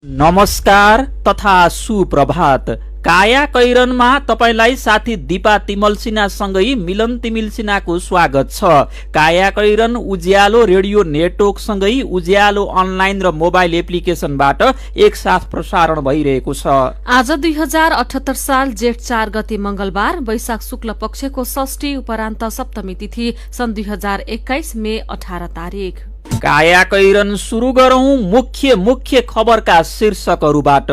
नमस्कार तथा सुप्रभात। काया कैरनमा तपाईलाई साथी दीपा तिमल सिन्हासँगै मिलन तिमिल सिन्हाको स्वागत छ। काया कैरन उज्यालो रेडियो नेटवर्क सँगै उज्यालो अनलाइन र मोबाइल एप्लिकेशनबाट एकसाथ प्रसारण भइरहेको छ। आज 2078 साल जेठ 4 गते मंगलबार, वैशाख शुक्ल पक्षको षष्ठी उपरान्त सप्तमी तिथि, सन् 2021 मे 18 तारिक। काया कैरन सुरु गरौं मुख्य खबरका शीर्षकहरूबाट।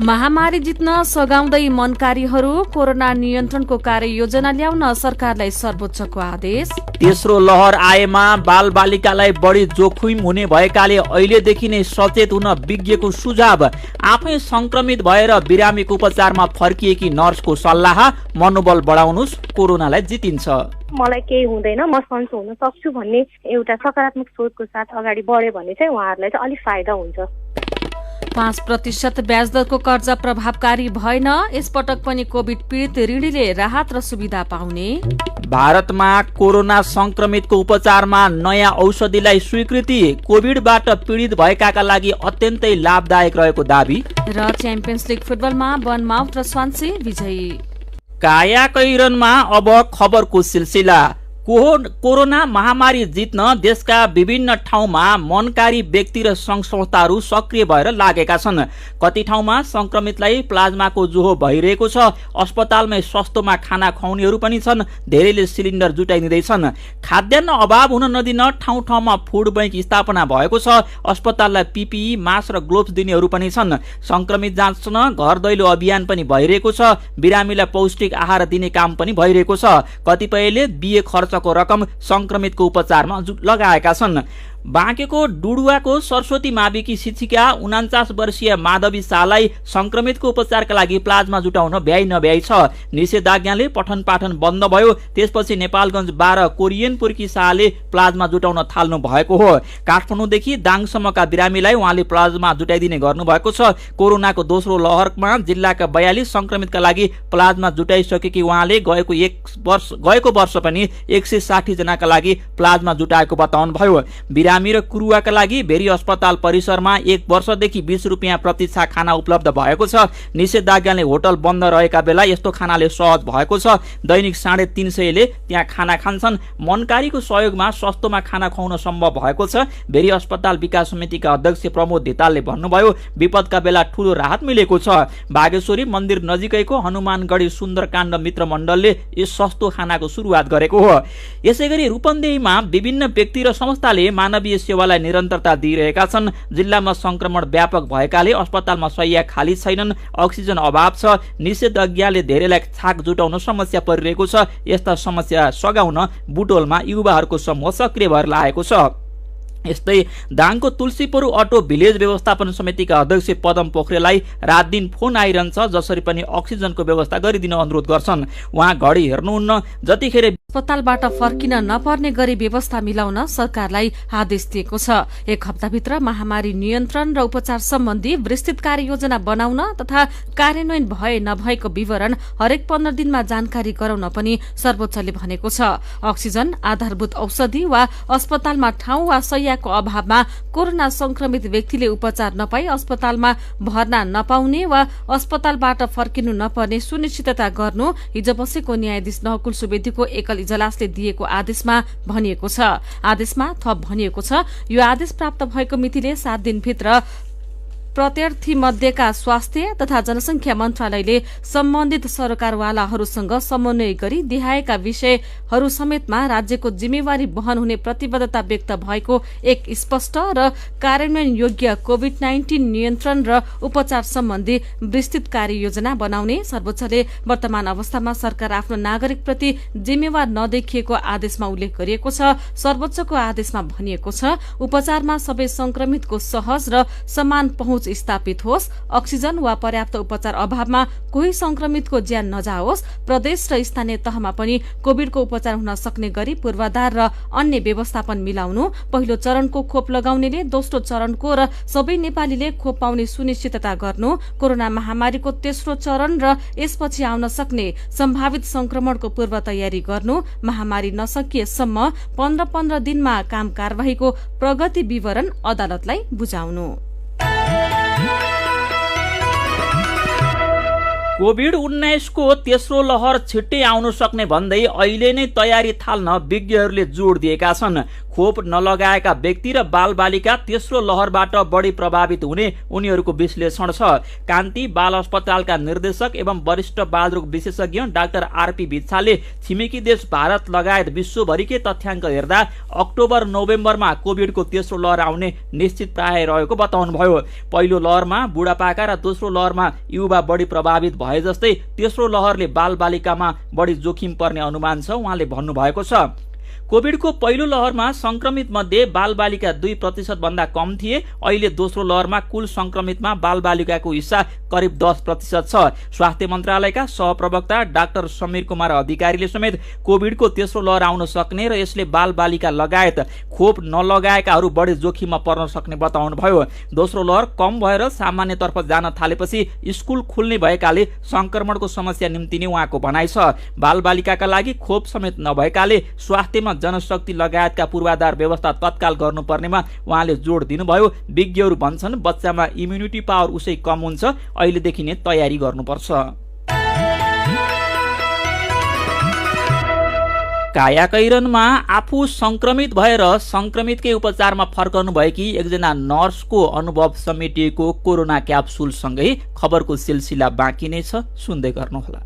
महामारी जित्न सघाउँदै मनकारीहरू, कोरोना नियन्त्रणको कार्ययोजना ल्याउन सरकारलाई सर्वोच्चको आदेश। तेस्रो लहर आएमा बालबालिकालाई बढी जोखिम हुने भएकाले अहिलेदेखि नै सचेत हुन विज्ञको सुझाव। आफै संक्रमित भएर बिरामीको उपचारमा फर्किएकी नर्सको सल्लाह, मनोबल बढाउनुस्, कोरोनालाई जितिन्छ। मलाई केही हुँदैन, म सन्चो हुन सक्छु भन्ने एउटा सकारात्मक सोचको साथ अगाडि बढ्यो भने चाहिँ उहाँहरूलाई चाहिँ अलिक फाइदा हुन्छ। 5% ब्याज दरको कर्जा प्रभावकारी भएन, यसपटक पनि कोभिड पीडित ऋणीले राहत र सुविधा पाउने। भारतमा कोरोना संक्रमितको उपचारमा नयाँ औषधिलाई स्वीकृति, कोभिडबाट पीडित भएकाका लागि अत्यन्तै लाभदायक रहेको दावी। र च्याम्पियन्स लिग फुटबलमा बर्नमाउथ र स्वान्सी विजयी। काया कैरनमा अब खबरको सिलसिला। कोरोना महामारी जित्न देशका विभिन्न ठाउँमा मनकारी व्यक्ति र संघ संस्थाहरू सक्रिय भएर लागेका छन्। कति ठाउँमा संक्रमितलाई प्लाज्माको जोहो भइरहेको छ। अस्पतालमै सस्तोमा खाना खुवाउनेहरू पनि छन्। धेरैले सिलिन्डर जुटाइदिँदैछन्। खाद्यान्न अभाव हुन नदिन ठाउँ ठाउँमा फुड बैंक स्थापना भएको छ। अस्पताललाई पिपिई, मास्क र ग्लोभ्स दिनेहरू पनि छन्। संक्रमित जाँच्न घर दैलो अभियान पनि भइरहेको छ। बिरामीलाई पौष्टिक आहार दिने काम पनि भइरहेको छ। कतिपयले बिहे खर्चको रकम संक्रमितको उपचारमा लगाएका छन्। बाँकेको डुडुवाको सरस्वती माविकी शिक्षिका 49 वर्षीय माधवी शाहलाई संक्रमितको उपचारका लागि प्लाज्मा जुटाउन भ्याइ नभ्याइ छ। निषेधाज्ञाले पठन पाठन बन्द भयो। त्यसपछि नेपालगञ्ज 12 कोरियनपुरकी शाहले प्लाज्मा जुटाउन थाल्नु भएको हो। काठमाडौँदेखि दाङसम्मका बिरामीलाई उहाँले प्लाज्मा जुटाइदिने गर्नुभएको छ। कोरोनाको दोस्रो लहरमा जिल्लाका 42 संक्रमितका लागि प्लाज्मा जुटाइसकेकी उहाँले गएको वर्ष पनि 160 जनाका लागि प्लाज्मा जुटाएको बताउनुभयो। बिरामी र कुरुवाका लागि भेरी अस्पताल परिसरमा 1 वर्षदेखि 20 रुपियाँ प्रतीक्षा खाना उपलब्ध भएको छ। निषेधाज्ञाले होटल बन्द रहेका बेला यस्तो खानाले सहज भएको छ। दैनिक 350ले त्यहाँ खाना खान्छन्। मनकारीको सहयोगमा सस्तोमा खाना खुवाउन सम्भव भएको छ। भेरी अस्पताल विकास समितिका अध्यक्ष प्रमोद धितालले भन्नुभयो, विपदका बेला ठूलो राहत मिलेको छ। बागेश्वरी मन्दिर नजिकैको हनुमानगढी सुन्दरकाण्ड मित्र मण्डलले यस सस्तो खानाको सुरुवात गरेको हो। यसैगरी रूपन्देहीमा विभिन्न व्यक्ति र संस्थाले मानवीय सेवालाई निरन्तरता दिइरहेका छन्। जिल्लामा संक्रमण व्यापक भएकाले अस्पतालमा शैय्या खाली छैनन्। अक्सिजन अभाव छ। निषेधाज्ञाले धेरैलाई छाक जुटाउन समस्या परिरहेको छ। यस्ता समस्या सघाउन बुटोलमा युवाहरूको समूह सक्रिय भएर लागेको छ। यस्तै दाङको तुलसीपुर अटो भिलेज व्यवस्थापन समितिका अध्यक्ष पदम पोखरेललाई रात दिन फोन आइरहन्छ। जसरी पनि अक्सिजनको व्यवस्था गरिदिन अनुरोध गर्छन्। उहाँ घडी हेर्नुहुन्न। जतिखेर अस्पतालबाट फर्किन नपर्ने गरी व्यवस्था मिलाउन सरकारलाई आदेश दिएको छ। 1 हप्ताभित्र महामारी नियन्त्रण र उपचार सम्बन्धी विस्तृत कार्ययोजना बनाउन तथा कार्यान्वयन भए नभएको विवरण हरेक 15 दिनमा जानकारी गराउन पनि सर्वोच्चले भनेको छ। अक्सिजन, आधारभूत औषधि वा अस्पतालमा ठाउँ वा शैय्याको अभावमा कोरोना संक्रमित व्यक्तिले उपचार नपाई अस्पतालमा भर्ना नपाउने वा अस्पतालबाट फर्किनु नपर्ने सुनिश्चितता गर्नु हिजो बसेको न्यायाधीश नहकुल सुवेदीको एकल इजलासले दिएको आदेशमा भनिएको छ। आदेशमा थप भनिएको छ, यो आदेश प्राप्त भएको मितिले 7 दिनभित्र प्रत्यार्थी मध्येका स्वास्थ्य तथा जनसंख्या मन्त्रालयले सम्बन्धित सरकारवालाहरूसँग समन्वय गरी देखाएका विषयहरू समेतमा राज्यको जिम्मेवारी वहन हुने प्रतिबद्धता व्यक्त भएको एक स्पष्ट र कार्यान्वयन योग्य कोभिड-19 नियन्त्रण र उपचार सम्बन्धी विस्तृत कार्ययोजना बनाउने सर्वोच्चले वर्तमान अवस्थामा सरकार आफ्नो नागरिकप्रति जिम्मेवार नदेखिएको आदेशमा उल्लेख गरिएको छ। सर्वोच्चको आदेशमा भनिएको छ, उपचारमा सबै संक्रमितको सहज र समान पहुँच स्थापित होस्। अक्सिजन वा पर्याप्त उपचार अभावमा कोही संक्रमितको ज्यान नजाओस्। प्रदेश र स्थानीय तहमा पनि कोभिडको उपचार हुन सक्ने गरी पूर्वाधार र अन्य व्यवस्थापन मिलाउनु। पहिलो चरणको खोप लगाउनेले दोस्रो चरणको र सबै नेपालीले खोप पाउने सुनिश्चितता गर्नु। कोरोना महामारीको तेस्रो चरण र यसपछि आउन सक्ने सम्भावित संक्रमणको पूर्व तयारी गर्नु। महामारी नसकिएसम्म 15-15 दिनमा काम कारवाहीको प्रगति विवरण अदालतलाई बुझाउनु। कोभिड-19 को तेस्रो लहर छिट्टै आउन सक्ने भन्दै अहिले नै तयारी थाल्न विज्ञहरूले जोड दिएका छन्। खोप नलगाएका व्यक्ति र बालबालिका तेस्रो लहरबाट बढी प्रभावित हुने उनीहरूको विश्लेषण छ। कान्ति बाल अस्पतालका निर्देशक एवं वरिष्ठ बालरोग विशेषज्ञ डाक्टर आरपी भिच्छाले छिमेकी देश भारत लगायत विश्वभरिकै तथ्याङ्क हेर्दा अक्टोबर नोभेम्बरमा कोभिडको तेस्रो लहर आउने निश्चित प्राय रहेको बताउनुभयो। पहिलो लहरमा बुढापाका र दोस्रो लहरमा युवा बढी प्रभावित भए जस्तै तेस्रो लहरले बालबालिकामा बढी जोखिम पर्ने अनुमान छ उहाँले भन्नुभएको छ। कोभिडको पहिलो लहरमा संक्रमित मध्ये बालबालिका 2% भन्दा कम थिए। अहिले दोस्रो लहरमा कुल संक्रमितमा बालबालिकाको हिस्सा करिब 10% छ। स्वास्थ्य मन्त्रालयका सहप्रवक्ता डाक्टर समीर कुमार अधिकारीले समेत कोभिडको तेस्रो लहर आउन सक्ने र यसले बालबालिका लगायत खोप नलगाएकाहरू बढी जोखिममा पर्न सक्ने बताउनुभयो। दोस्रो लहर कम भएर सामान्यतर्फ जान थालेपछि स्कुल खुल्ने भएकाले संक्रमणको समस्या निम्तिने उहाँको भनाइ छ। बालबालिकाका लागि खोप समेत नभएकाले स्वास्थ्यमा जनशक्ति लगायतका पूर्वाधार व्यवस्था तत्काल गर्नुपर्नेमा उहाँले जोड दिनुभयो। विज्ञहरू भन्छन् बच्चामा इम्युनिटी पावर उसै कम हुन्छ, अहिलेदेखि नै तयारी गर्नुपर्छ। कायाकैरनमा आफू संक्रमित भएर संक्रमितकै उपचारमा फर्कनु भएकी एकजना नर्सको अनुभव समेटिएको कोरोना क्याप्सुलसँगै खबरको सिलसिला बाँकी नै छ, सुन्दै गर्नुहोला।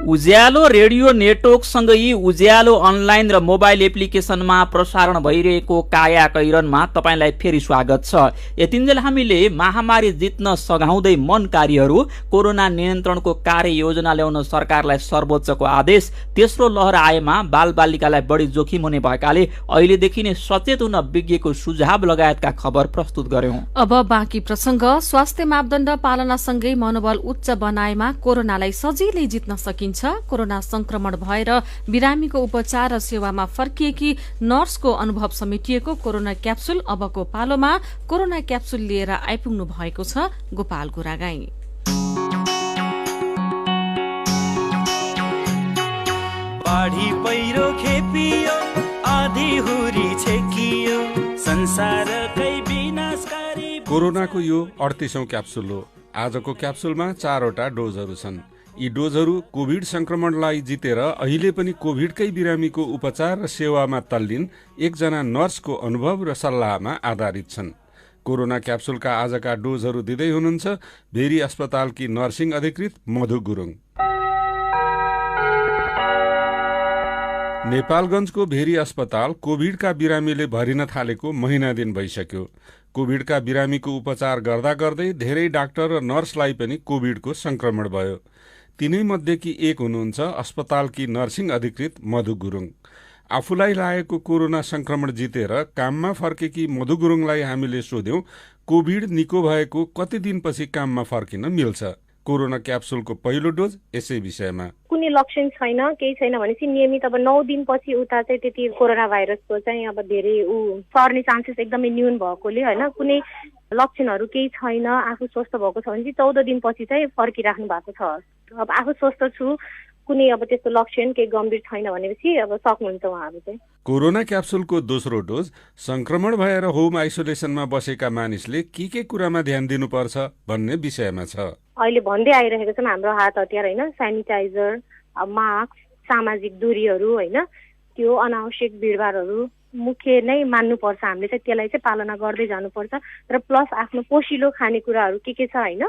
उज्यालो रेडियो नेटवर्कसँगै उज्यालो अनलाइन र मोबाइल एप्लिकेसनमा प्रसारण भइरहेको कायाकैरनमा तपाईलाई फेरि स्वागत छ। यतिन्जेल हामीले महामारी जित्न सघाउँदै मनकारीहरू, कोरोना नियन्त्रणको कार्ययोजना ल्याउन सरकारलाई सर्वोच्चको आदेश, तेस्रो लहर आएमा बालबालिकालाई बढी जोखिम हुने भएकाले अहिलेदेखि नै सचेत हुन विज्ञको सुझाव लगायतका खबर प्रस्तुत गर्यौं। अब बाँकी प्रसंग। स्वास्थ्य मापदण्ड पालनासँगै मनोबल उच्च बनाएमा कोरोनालाई सजिलै जित्न सकिन्छ। कोरोना संक्रमण भएर बिरामीको उपचार र सेवामा फर्किएकी नर्सको अनुभव समेटिएको कोरोना क्याप्सुल अबको पालोमा कोरोना क्याप्सुल लिएर आइपुग्नु भएको छ गोपाल गुरागाई। बाढी पहिरो खेपियो, आधी हुरी छेकियो, संसारकै विनाशकारी। कोरोनाको यो 38औं क्याप्सुल हो। आजको क्याप्सुलमा 4वटा डोजहरू छन्। यी डोजहरू कोभिड संक्रमणलाई जितेर अहिले पनि कोभिडकै बिरामीको उपचार र सेवामा तल्लीन एकजना नर्सको अनुभव र सल्लाहमा आधारित छन्। कोरोना क्याप्सुलका आजका डोजहरू दिँदै हुनुहुन्छ भेरी अस्पतालकी नर्सिङ अधिकृत मधु गुरुङ। नेपालगञ्जको भेरी अस्पताल कोभिडका बिरामीले भरिन थालेको महिना दिन भइसक्यो। कोभिडका बिरामीको उपचार गर्दा गर्दै धेरै डाक्टर र नर्सलाई पनि कोभिडको संक्रमण भयो। तिनै मध्येकी एक हुनुहुन्छ अस्पतालकी नर्सिङ अधिकृत मधु गुरुङ। आफूलाई लागेको कोरोना संक्रमण जितेर काममा फर्केकी मधु गुरुङलाई हामीले सोध्यौं कोभिड निको भएको कति दिनपछि काममा फर्किन मिल्छ। कोरोना क्याप्सुलको पहिलो डोज यसै विषयमा। कुनै लक्षण छैन, केही छैन भनेपछि नियमित अब 9 दिनपछि उता चाहिँ त्यति कोरोना भाइरसको चाहिँ अब धेरै सर्ने चान्सेस एकदमै न्यून भएकोले होइन, कुनै लक्षणहरू केही छैन, आफू स्वस्थ भएको छ भने चाहिँ 14 दिनपछि चाहिँ फर्किराख्नु भएको छ। अब आफू स्वस्थ छु, कुनै अब त्यस्तो लक्षण केही गम्भीर छैन भनेपछि अब सक्नुहुन्छ उहाँहरू चाहिँ। कोरोना क्याप्सुलको दोस्रो डोज संक्रमण भएर होम आइसोलेसनमा बसेका मानिसले के कुरामा ध्यान दिनुपर्छ भन्ने विषयमा छ। अहिले भन्दै आइरहेको छन् हाम्रो हात हतियार होइन, सेनिटाइजर, मास्क, सामाजिक दूरीहरू होइन, त्यो अनावश्यक भिडभाडहरू मुख्य नै मान्नुपर्छ। हामीले चाहिँ त्यसलाई चाहिँ पालना गर्दै जानुपर्छ र प्लस आफ्नो पोषिलो खानेकुराहरू के छ होइन,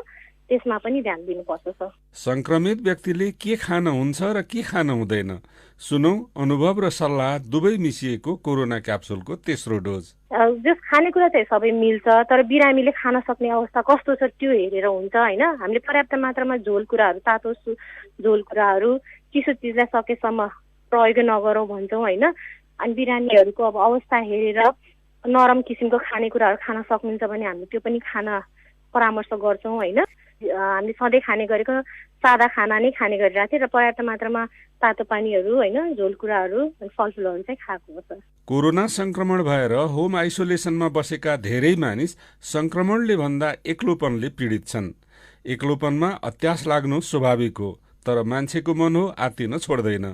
त्यसमा पनि ध्यान दिनुपर्छ सर। संक्रमित व्यक्तिले के खान हुन्छ र के खान हुँदैन, सुनौ अनुभव र सल्लाह दुवै मिसिएको कोरोना क्याप्सुलको तेस्रो डोज। जस खानेकुरा चाहिँ सबै मिल्छ, तर बिरामीले खान सक्ने अवस्था कस्तो छ त्यो हेरेर हुन्छ होइन। हामीले पर्याप्त मात्रामा झोल कुराहरू, तातो झोल कुराहरू, चिसो चिजलाई सकेसम्म प्रयोग नगरौँ भन्छौँ होइन। अनि बिरामीहरूको अब अवस्था हेरेर नरम किसिमको खानेकुराहरू खान सक्नुहुन्छ भने हामीले त्यो पनि खान परामर्श गर्छौँ होइन। हामीले सधैँ खाने गरेको सादा खाना नै खाने गरिरहेको थियौँ र पर्याप्त मात्रामा तातो पानीहरू होइन, झोल कुराहरू, फलफुलहरू चाहिँ खाएको हो सर। कोरोना संक्रमण भएर होम आइसोलेसनमा बसेका धेरै मानिस संक्रमणले भन्दा एक्लोपनले पीडित छन्। एक्लोपनमा अत्यास लाग्नु स्वाभाविक हो, तर मान्छेको मन हो आत्तिन छोड्दैन।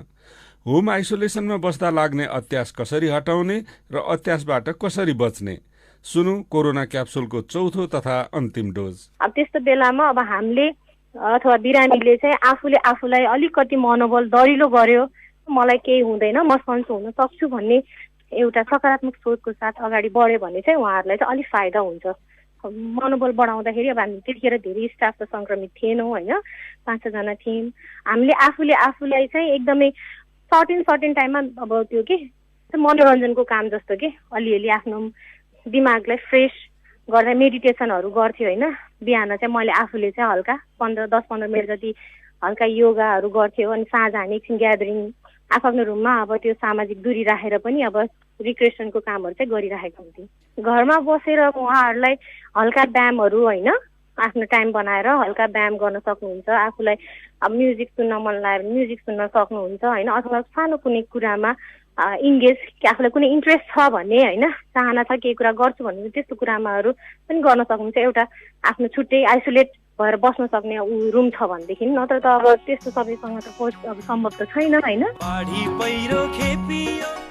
होम आइसोलेसनमा बस्दा लाग्ने अत्यास कसरी हटाउने र अत्यासबाट कसरी बच्ने, सुनौ कोरोना क्याप्सुलको चौथो तथा अन्तिम डोज। अब त्यस्तो बेलामा अब हामीले अथवा बिरामीले चाहिँ आफूले आफूलाई अलिकति मनोबल दरिलो गर्यो, मलाई केही हुँदैन, म सन्चो हुन सक्छु भन्ने एउटा सकारात्मक सोचको साथ अगाडि बढ्यो भने चाहिँ उहाँहरूलाई चाहिँ अलिक फाइदा हुन्छ। मनोबल बढाउँदाखेरि अब हामी त्यतिखेर धेरै स्टाफ त सङ्क्रमित थिएनौँ होइन, 5-6 जना थियौँ। हामीले आफूलाई चाहिँ एकदमै सर्टेन टाइममा अब त्यो के मनोरञ्जनको काम जस्तो के अलिअलि आफ्नो दिमागलाई फ्रेस गर्दा मेडिटेसनहरू गर्थ्यो होइन। बिहान चाहिँ मैले आफूले चाहिँ हल्का 10-15 मिनट जति हल्का योगाहरू गर्थ्यो। अनि साँझ हामी एकछिन ग्यादरिङ आफ्नो रुममा अब त्यो सामाजिक दूरी राखेर पनि अब रिक्रिएसनको कामहरू चाहिँ गरिराखेको हुन्थ्यौँ। घरमा बसेर उहाँहरूलाई हल्का व्यायामहरू होइन आफ्नो टाइम बनाएर हल्का व्यायाम गर्न सक्नुहुन्छ। आफूलाई अब म्युजिक सुन्न मन लाग्यो भने म्युजिक सुन्न सक्नुहुन्छ होइन, अथवा सानो कुनै कुरामा इन्गेज आफूलाई कुनै इन्ट्रेस्ट छ भने होइन, चाहना छ केही कुरा गर्छु भने त्यस्तो कुरामाहरू पनि गर्न सक्नुहुन्छ। एउटा आफ्नो छुट्टै आइसोलेट भएर बस्न सक्ने रुम छ भनेदेखि, नत्र त अब त्यस्तो सबैसँग त अब सम्भव त छैन होइन।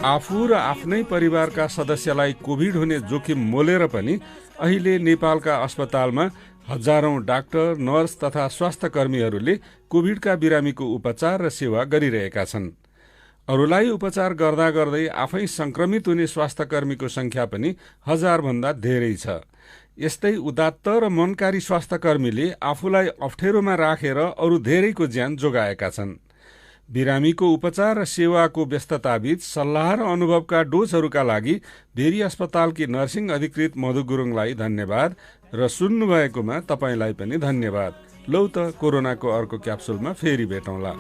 आफू र आफ्नै परिवारका सदस्यलाई कोभिड हुने जोखिम मोलेर पनि अहिले नेपालका अस्पतालमा हजारौं डाक्टर, नर्स तथा स्वास्थ्य कर्मीहरूले कोभिडका बिरामीको उपचार र सेवा गरिरहेका छन्। अरूलाई उपचार गर्दा गर्दै आफै संक्रमित हुने स्वास्थ्य कर्मीको संख्या पनि 1000 भन्दा धेरै छ। यस्तै उदात्त र मनकारी स्वास्थ्य कर्मीले आफूलाई अप्ठ्यारोमा राखेर अरू धेरैको ज्यान जोगाएका छन्। बिरामीको उपचार र सेवाको व्यस्तताबीच सल्लाह र अनुभवका डोजहरूका लागि भेरी अस्पतालकी नर्सिङ अधिकृत मधु गुरुङलाई धन्यवाद र सुन्नुभएकोमा तपाईलाई पनि धन्यवाद। लौ त कोरोनाको अर्को क्याप्सुलमा फेरि भेटौँला।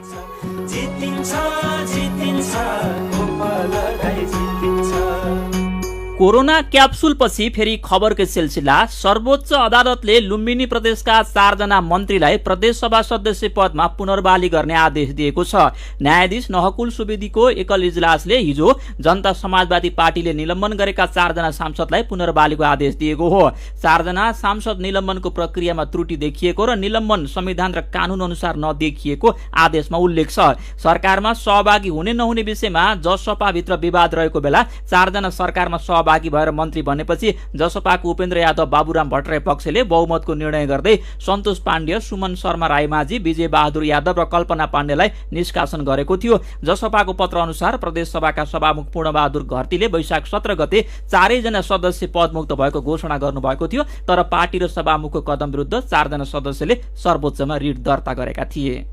कोरोना क्याप्सुल पछि फेरि खबरकै सिलसिला। सर्वोच्च अदालतले लुम्बिनी प्रदेशका 4 जना मन्त्रीलाई प्रदेशसभा सदस्य पदमा पुनर्बहाली गर्ने आदेश दिएको छ। न्यायाधीश नहकुल सुवेदीको एकल इजलासले हिजो जनता समाजवादी पार्टीले निलम्बन गरेका 4 जना सांसदलाई पुनर्बहालीको आदेश दिएको हो। 4 जना सांसद निलम्बनको प्रक्रियामा त्रुटि देखिएको र निलम्बन संविधान र कानून अनुसार नदेखिएको आदेशमा उल्लेख छ। सरकारमा सहभागी हुने नहुने विषयमा जसपाभित्र विवाद रहेको बेला 4 जना सरकारमा सहभागी भएर मन्त्री बनेपछि जसपाको उपेन्द्र यादव, बाबुराम भट्टराई पक्षले बहुमतको निर्णय गर्दै सन्तोष पाण्ड्य, सुमन शर्मा राईमाझी, विजय बहादुर यादव र कल्पना पाण्डेलाई निष्कासन गरेको थियो। जसपाको पत्र अनुसार प्रदेशसभाका सभामुख पूर्णबहादुर घरतीले वैशाख 17 गते 4 जना सदस्य पदमुक्त भएको घोषणा गर्नुभएको थियो। तर पार्टी र सभामुखको कदम विरुद्ध 4 जना सदस्यले सर्वोच्चमा रिट दर्ता गरेका थिए।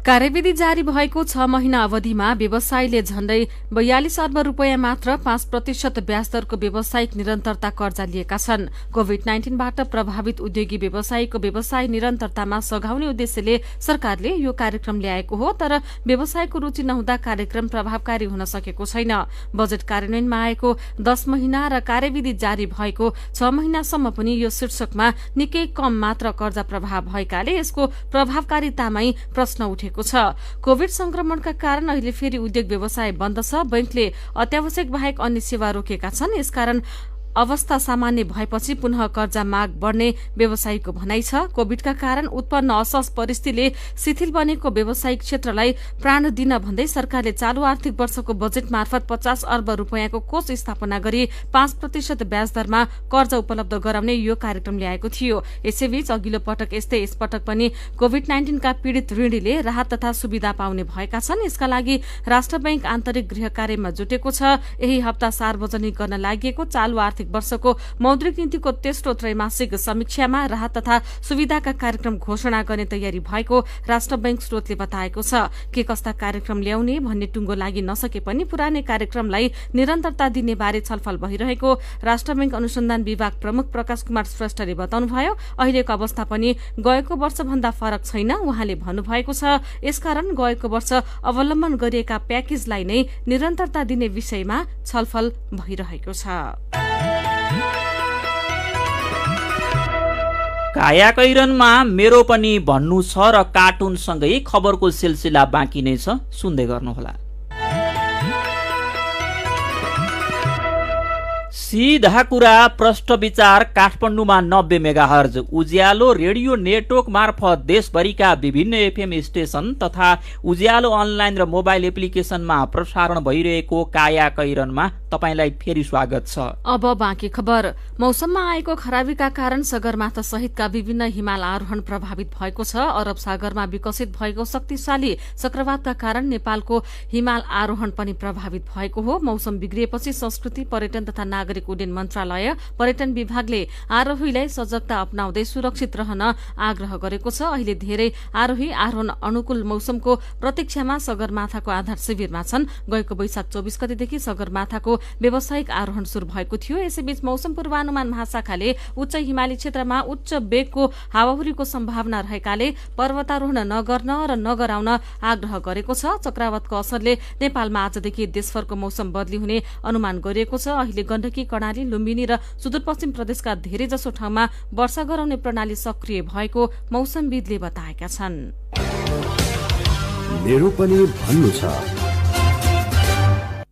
कार्यविधि जारी भएको 6 महिना अवधिमा व्यवसायीले झण्डै 42 अर्ब रुपियाँ मात्र 5% ब्याज दरको व्यावसायिक निरन्तरता कर्जा लिएका छन्। कोभिड-19बाट प्रभावित उद्योगी व्यवसायीको व्यवसाय निरन्तरतामा सघाउने उद्देश्यले सरकारले यो कार्यक्रम ल्याएको हो। तर व्यवसायको रुचि नहुँदा कार्यक्रम प्रभावकारी हुन सकेको छैन। बजेट कार्यान्वयनमा आएको 10 महिना र कार्यविधि जारी भएको 6 महिनासम्म पनि यो शीर्षकमा निकै कम मात्र कर्जा प्रभाव भएकाले यसको प्रभावकारितामै प्रश्न उठेको छ। कोभिड संक्रमणका कारण अहिले फेरि उद्योग व्यवसाय बन्द छ। बैंकले अत्यावश्यक बाहेक अन्य सेवा रोकेका छन्। यसकारण अवस्था सामान्य भएपछि पुनः कर्जा माग बढ्ने व्यवसायीको भनाइ छ। कोभिडका कारण उत्पन्न असहज परिस्थितिले शिथिल बनेको व्यवसायिक क्षेत्रलाई प्राण दिन भन्दै सरकारले चालू आर्थिक वर्षको बजेट मार्फत 50 अर्ब रुपियाँको कोष स्थापना गरी 5% ब्याज दरमा कर्जा उपलब्ध गराउने यो कार्यक्रम ल्याएको थियो। यसैबीच अघिल्लो पटक यस्तै यसपटक पनि कोभिड-19 का पीड़ित ऋणीले राहत तथा सुविधा पाउने भएका छन्। यसका लागि राष्ट्र बैंक आन्तरिक गृह कार्यमा जुटेको छ। यही हप्ता सार्वजनिक गर्न लागि चालू आर्थिक वर्षको मौद्रिक नीतिको तेस्रो त्रैमासिक समीक्षामा राहत तथा सुविधाका कार्यक्रम घोषणा गर्ने तयारी भएको राष्ट्र बैंक स्रोतले बताएको छ। के कस्ता कार्यक्रम ल्याउने भन्ने टुङ्गो लागि नसके पनि पुरानै कार्यक्रमलाई निरन्तरता दिने बारे छलफल भइरहेको राष्ट्र बैंक अनुसन्धान विभाग प्रमुख प्रकाश कुमार श्रेष्ठले बताउनुभयो। अहिलेको अवस्था पनि गएको वर्षभन्दा फरक छैन उहाँले भन्नुभएको छ। यसकारण गएको वर्ष अवलम्बन गरिएका प्याकेजलाई नै निरन्तरता दिने विषयमा छलफल भइरहेको छ। कायाकैरनमा मेरो पनि भन्नु छ र कार्टुनसँगै खबरको सिलसिला बाँकी नै छ, सुन्दै गर्नुहोला। सीधा कुरा प्रष्ट विचार काठमाडौँमा 90 मेगाहर्ज उज्यालो रेडियो नेटवर्क मार्फत देशभरिका विभिन्न एफएम स्टेशन तथा उज्यालो अनलाइन र मोबाइल एप्लिकेशनमा प्रसारण भइरहेको काया कैरनमा तपाईलाई फेरि स्वागत छ। अब बाँकी खबर। मौसममा आएको खराबीका कारण सगरमाथा सहितका विभिन्न हिमाल आरोहण प्रभावित भएको छ। अरब सागरमा विकसित भएको शक्तिशाली चक्रवातका कारण नेपालको हिमाल आरोहण पनि प्रभावित भएको हो। मौसम बिग्रिएपछि संस्कृति पर्यटन तथा नागरिक उड्डयन मन्त्रालय पर्यटन विभागले आरोहीलाई सजगता अपनाउँदै सुरक्षित रहन आग्रह गरेको छ। अहिले धेरै आरोही आरोहण अनुकूल मौसमको प्रतीक्षामा सगरमाथाको आधार शिविरमा छन्। गएको वैशाख 24 गतेदेखि सगरमाथाको व्यावसायिक आरोहण शुरू भएको थियो। यसैबीच मौसम पूर्वानुमान महाशाखाले उच्च हिमाली क्षेत्रमा उच्च वेगको हावाहुरीको सम्भावना रहेकाले पर्वतारोहण नगर्न र नगराउन आग्रह गरेको छ। चक्रवातको असरले नेपालमा आजदेखि देशभरको मौसम बदली हुने अनुमान गरिएको छ। अहिले गण्डकी कर्णाली लुम्बिनी र सुदूरपश्चिम प्रदेशका धेरैजसो ठाउँमा वर्षा गराउने प्रणाली सक्रिय भएको मौसमविदले बताएका छन्। मेरो पनि भन्नु छ।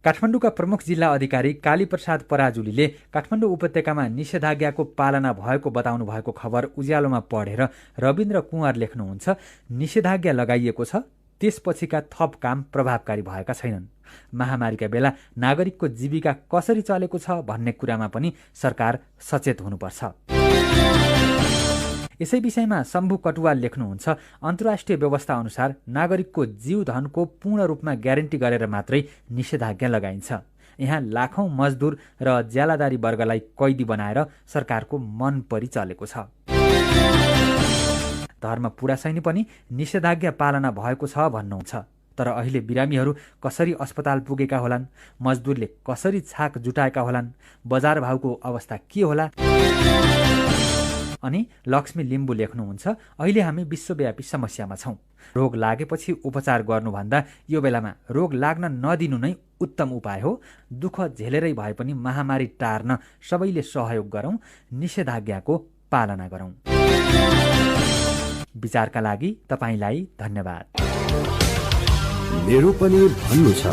काठमाडौँका प्रमुख जिल्ला अधिकारी कालीप्रसाद पराजुलीले काठमाडौँ उपत्यकामा निषेधाज्ञाको पालना भएको बताउनु भएको खबर उज्यालोमा पढेर रविन्द्र कुँवर लेख्नुहुन्छ, निषेधाज्ञा लगाइएको छ, त्यसपछिका थप काम प्रभावकारी भएका छैनन्। महामारीका बेला नागरिकको जीविका कसरी चलेको छ भन्ने कुरामा पनि सरकार सचेत हुनुपर्छ। यसै विषयमा शम्भु कटुवाल लेख्नुहुन्छ, अन्तर्राष्ट्रिय व्यवस्था अनुसार नागरिकको जीव धनको पूर्ण रूपमा ग्यारेन्टी गरेर मात्रै निषेधाज्ञा लगाइन्छ। यहाँ लाखौं मजदुर र ज्यालादारी वर्गलाई कैदी बनाएर सरकारको मन परी चलेको छ। धर्म पुडासैनी पनि निषेधाज्ञा पालना भएको छ भन्नुहुन्छ। तर अहिले बिरामीहरू कसरी अस्पताल पुगेका होलान्, मजदुरले कसरी छाक जुटाएका होलान्, बजार भाउको अवस्था के होला। अनि लक्ष्मी लिम्बू लेख्नुहुन्छ, अहिले हामी विश्वव्यापी समस्यामा छौं। रोग लागेपछि उपचार गर्नुभन्दा यो बेलामा रोग लाग्न नदिनु नै उत्तम उपाय हो। दुःख झेलेरै भए पनि महामारी टार्न सबैले सहयोग गरौं, निषेधाज्ञाको पालना गरौं। विचारका लागि तपाईलाई धन्यवाद। मेरो पनि भन्नु छ।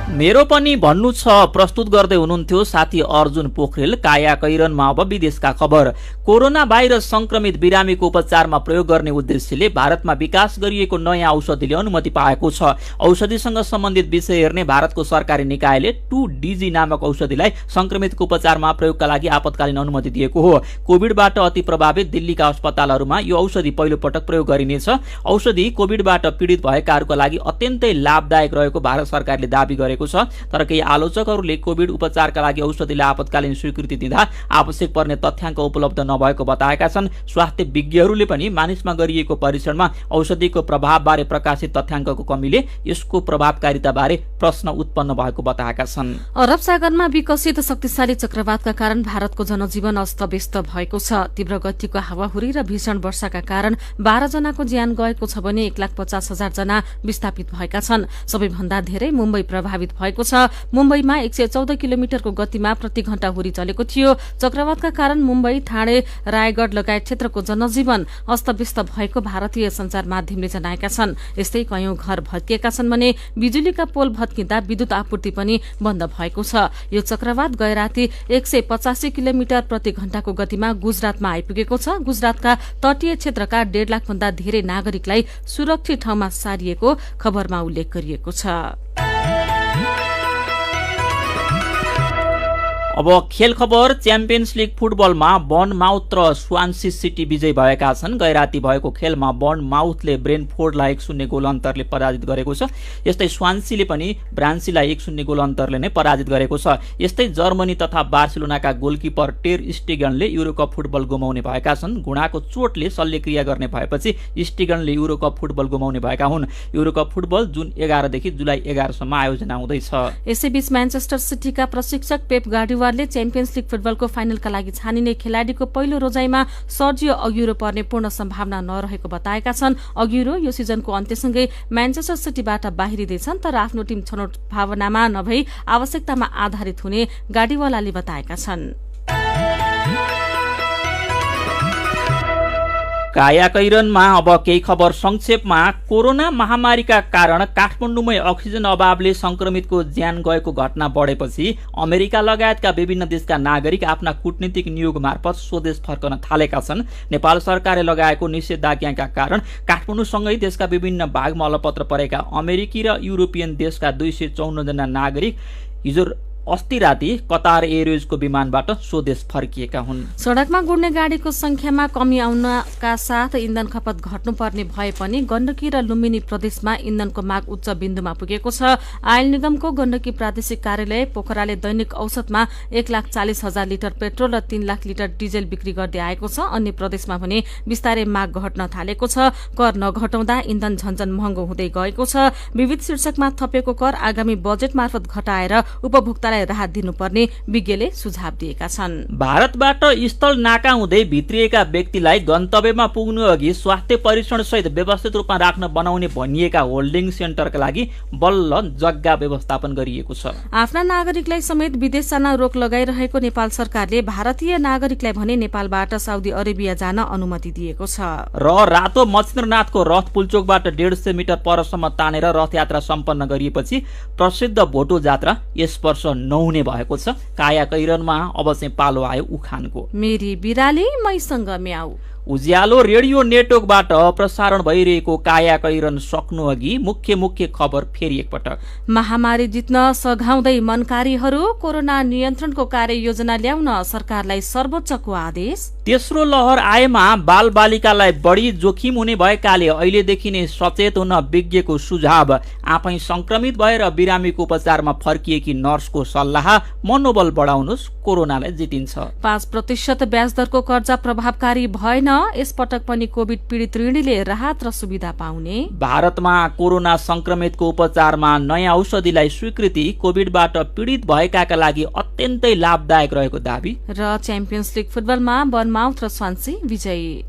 मेरो पनि भन्नु छ प्रस्तुत गर्दै हुनुहुन्थ्यो साथी अर्जुन पोखरेल। काया कैरनमा अब विदेशका खबर। कोरोना भाइरस संक्रमित बिरामीको उपचारमा प्रयोग गर्ने उद्देश्यले भारतमा विकास गरिएको नयाँ औषधिले अनुमति पाएको छ। औषधिसँग सम्बन्धित विषय हेर्ने भारतको सरकारी निकायले 2DG नामक औषधिलाई संक्रमितको उपचारमा प्रयोगका लागि आपतकालीन अनुमति दिएको हो। कोभिडबाट अति प्रभावित दिल्लीका अस्पतालहरूमा यो औषधि पहिलो पटक प्रयोग गरिनेछ। औषधि कोभिडबाट पीडित भएकाहरूका लागि अत्यन्तै लाभदायक रहेको भारत सरकारले दावी गरेको छ। तर केही आलोचकहरूले कोभिड उपचारका लागि औषधिलाई आपतकालीन स्वीकृति दिँदा आवश्यक पर्ने तथ्याङ्क उपलब्ध नभएको बताएका छन्। स्वास्थ्य विज्ञहरूले पनि मानिसमा गरिएको परीक्षणमा औषधिको प्रभावबारे प्रकाशित तथ्याङ्कको कमीले यसको प्रभावकारिताबारे प्रश्न उत्पन्न भएको बताएका छन्। अरब सागरमा विकसित शक्तिशाली चक्रवातका कारण भारतको जनजीवन अस्तव्यस्त भएको छ। तीव्र गतिको हावाहुरी र भीषण वर्षाका कारण 12 जनाको ज्यान गएको छ भने 1,50,000 जना विस्थापित भएका छन्। सबैभन्दा धेरै मुम्बई प्रभावित भएको छ। मुम्बईमा 114 किलोमिटरको गतिमा प्रति घण्टा हुरी चलेको थियो। चक्रवातका कारण मुम्बई, ठाणे, रायगढ लगायत क्षेत्रको जनजीवन अस्तव्यस्त भएको भारतीय सञ्चार माध्यमले जनाएका छन्। यस्तै कयौं घर भत्किएका छन् भने बिजुलीका पोल भत्किँदा विद्युत आपूर्ति पनि बन्द भएको छ। यो चक्रवात गए राति 185 किलोमिटर प्रति घण्टाको गतिमा गुजरातमा आइपुगेको छ। गुजरातका तटीय क्षेत्रका 1.5 लाख भन्दा धेरै नागरिकलाई सुरक्षित ठाउँमा सारिएको खबरमा उल्लेख गरिएको छ। अब खेल खबर। च्याम्पियन्स लिग फुटबलमा बर्नमाउथ र स्वान्सी सिटी विजयी भएका छन्। गैराती भएको खेलमा बर्नमाउथले ब्रेनफोर्डलाई 1-0 गोल अन्तरले पराजित गरेको छ। यस्तै स्वान्सीले पनि ब्रान्सीलाई 1-0 गोल अन्तरले नै पराजित गरेको छ। यस्तै जर्मनी तथा बार्सिलोनाका गोलकिपर टेर स्टेगनले युरोकप फुटबल गुमाउने भएका छन्। घुँडाको चोटले शल्यक्रिया गर्ने भएपछि स्टेगनले युरोकप फुटबल गुमाउने भएका हुन्। युरोकप फुटबल जुन 11 देखि जुलाई 11 सम्म आयोजना हुँदैछ। यसैबीच म्यान्चेस्टर सिटीका प्रशिक्षक पेप गार्डियोला च्याम्पियन्स लिग फुटबलको फाइनलका लागि छानिने खेलाडीको पहिलो रोजाइमा सर्जियो अग्युरो पर्ने पूर्ण सम्भावना नरहेको बताएका छन्। अग्युरो यो सिजनको अन्त्यसँगै म्यान्चेस्टर सिटीबाट बाहिरिँदैछन्, तर आफ्नो टिम छनौट भावनामा नभई आवश्यकतामा आधारित हुने गार्डियोलाले बताएका छन्। काया कैरनमा अब केही खबर संक्षेपमा। कोरोना महामारीका कारण काठमाडौँमै अक्सिजन अभावले संक्रमितको ज्यान गएको घटना बढेपछि अमेरिका लगायतका विभिन्न देशका नागरिक आफ्ना कूटनीतिक नियोग मार्फत स्वदेश फर्कन थालेका छन्। नेपाल सरकारले लगाएको निषेधाज्ञाका कारण काठमाडौँसँगै देशका विभिन्न भागमा अलपत्र परेका अमेरिकी र युरोपियन देशका 254 जना नागरिक हिजो अस्ति राति कतार एयरवेजको विमानबाट स्वदेश फर्किएका हुन्। सडकमा गुड्ने गाडीको संख्यामा कमी आउनका साथ इन्धन खपत घट्नुपर्ने भए पनि गण्डकी र लुम्बिनी प्रदेशमा इन्धनको माग उच्च बिन्दुमा पुगेको छ। आयल निगमको गण्डकी प्रादेशिक कार्यालय पोखराले दैनिक औसतमा 1,40,000 लिटर पेट्रोल र 3 लाख लिटर डिजेल बिक्री गर्दै आएको छ। अन्य प्रदेशमा भने बिस्तारै माग घट्न थालेको छ। कर नघटाउँदा इन्धन झन्झन महँगो हुँदै गएको छ। विविध शीर्षकमा थपेको कर आगामी बजेट मार्फत घटाएर उपभोक्तालाई राहत दिनुपर्ने विज्ञले सुझाव दिएका छन्। भारतबाट स्थल नाका हुँदै भित्रिएका व्यक्तिलाई गन्तव्यमा पुग्नु अघि स्वास्थ्य परीक्षण सहित व्यवस्थित रूपमा राख्न बनाउने भनिएका होल्डिङ सेन्टरका लागि बल्ल जग्गा व्यवस्थापन गरिएको छ। आफ्ना नागरिकलाई समेत विदेश जान रोक लगाइरहेको नेपाल सरकारले भारतीय नागरिकलाई भने नेपालबाट साउदी अरेबिया जान अनुमति दिएको छ। र रातो मच्छिन्द्रनाथको रथ पुल्चोकबाट 150 मिटर परसम्म तानेर रथयात्रा सम्पन्न गरिएपछि प्रसिद्ध भोटो जात्रा यस वर्ष नहुने भएको छ। काया कैरनमा अब चाहिँ पालो आयो उखानको। मेरी बिराली मैसँग म्याउ। उज्यालो रेडियो नेटवर्कबाट प्रसारण भइरहेको काया कैरन सक्नु अघि मुख्य खबर फेरि एकपटक। महामारी जित्न सघाउँदै मनकारीहरू, कोरोना नियन्त्रणको कार्ययोजना ल्याउन सरकारलाई सर्वोच्चको आदेश। तेस्रो लहर आएमा बालबालिकालाई बढी जोखिम हुने भएकाले अहिलेदेखि नै सचेत हुन विज्ञको सुझाव। आफै संक्रमित भएर बिरामीको उपचारमा फर्किएकी नर्सको सल्लाह। मनोबल बढाउनुस्, कोरोनालाई जितिन्छ। 5% ब्याज दरको कर्जा प्रभावकारी भएन। यसपटक पनि कोभिड पीडित ऋणीले राहत र सुविधा पाउने। भारतमा कोरोना संक्रमितको उपचारमा नयाँ औषधिलाई स्वीकृति। कोभिडबाट पीडित भएकाका लागि अत्यन्तै लाभदायक रहेको दावी। र च्याम्पियन्स लिग फुटबलमा बर्नमाउथ र स्वान्सी विजयी।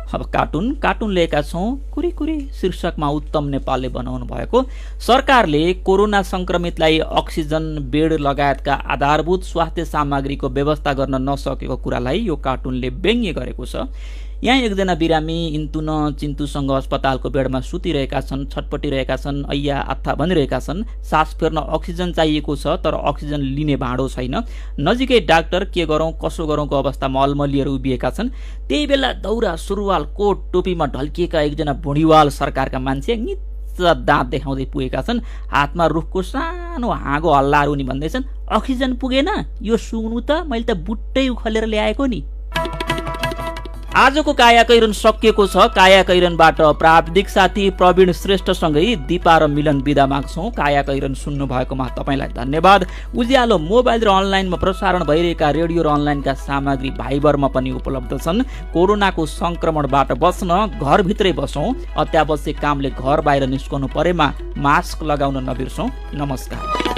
अब कार्टुन लिएका छौं। कुरी शीर्षकमा उत्तम नेपालले बनाउनु भएको। सरकारले कोरोना संक्रमितलाई अक्सिजन, बेड लगायतका आधारभूत स्वास्थ्य सामग्रीको व्यवस्था गर्न नसकेको कुरालाई यो कार्टुनले व्यङ्ग्य गरेको छ। यहाँ एकजना बिरामी इन्तु न चिन्तुसँग अस्पतालको बेडमा सुतिरहेका छन्, छटपटिरहेका छन्, ऐया आत्था भनिरहेका छन्। सास फेर्न अक्सिजन चाहिएको छ तर अक्सिजन लिने भाँडो छैन। नजिकै डाक्टर के गरौं कसो गरौंको अवस्थामा अलमलिएर उभिएका छन्। त्यही बेला दौरा सुरुवाल कोट टोपीमा ढल्किएका एकजना भुँडीवाल सरकारका मान्छे दाँत देखाउँदै पुगेका छन्। हातमा रुखको सानो हाँगो हल्लाएर उनी भन्दैछन्, अक्सिजन पुगेन, यो सुन्नु त मैले त बुट्टै उखलेर ल्याएको नि। आजको काया कैरन सकिएको छ। काया कैरनबाट प्राविधिक साथी प्रवीण श्रेष्ठसँगै दीपा र मिलन बिदा माग्छौं। काया कैरन सुन्नु भएकोमा तपाईलाई धन्यवाद। उज्यालो मोबाइल र अनलाइनमा प्रसारण भइरहेका रेडियो र अनलाइनका सामग्री भाइबरमा पनि उपलब्ध छन्। कोरोनाको संक्रमणबाट बच्न घरभित्रै बसौं। अत्यावश्यक कामले घर बाहिर निस्कनु परेमा मास्क लगाउन नबिर्सौं। नमस्कार।